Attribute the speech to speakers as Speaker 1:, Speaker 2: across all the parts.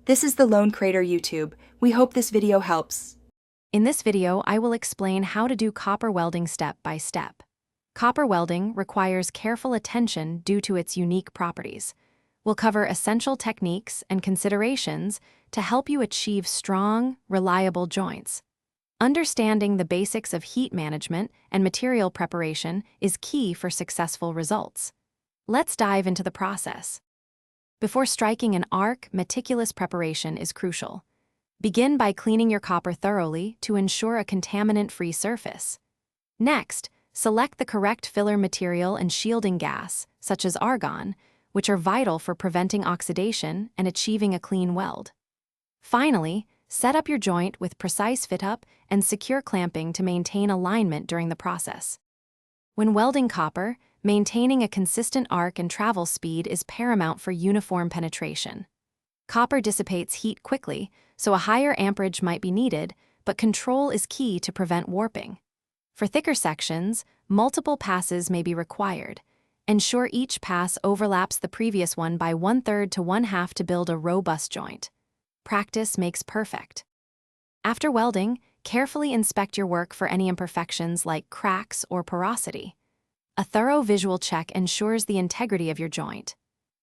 Speaker 1: This is the Lone Crater YouTube. We hope this video helps.
Speaker 2: In this video, I will explain how to do copper welding step by step. Copper welding requires careful attention due to its unique properties. We'll cover essential techniques and considerations to help you achieve strong, reliable joints. Understanding the basics of heat management and material preparation is key for successful results. Let's dive into the process. Before striking an arc, meticulous preparation is crucial. Begin by cleaning your copper thoroughly to ensure a contaminant-free surface. Next, select the correct filler material and shielding gas, such as argon, which are vital for preventing oxidation and achieving a clean weld. Finally, set up your joint with precise fit-up and secure clamping to maintain alignment during the process. When welding copper, maintaining a consistent arc and travel speed is paramount for uniform penetration. Copper dissipates heat quickly, so a higher amperage might be needed, but control is key to prevent warping. For thicker sections, multiple passes may be required. Ensure each pass overlaps the previous one by 1/3 to 1/2 to build a robust joint. Practice makes perfect. After welding, carefully inspect your work for any imperfections like cracks or porosity. A thorough visual check ensures the integrity of your joint.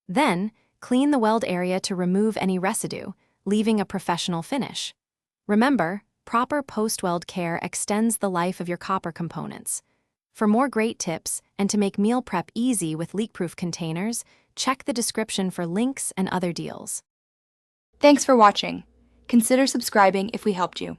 Speaker 2: Then, clean the weld area to remove any residue, leaving a professional finish. Remember, proper post-weld care extends the life of your copper components. For more great tips and to make meal prep easy with leak-proof containers, check the description for links and other deals.
Speaker 1: Thanks for watching. Consider subscribing if we helped you.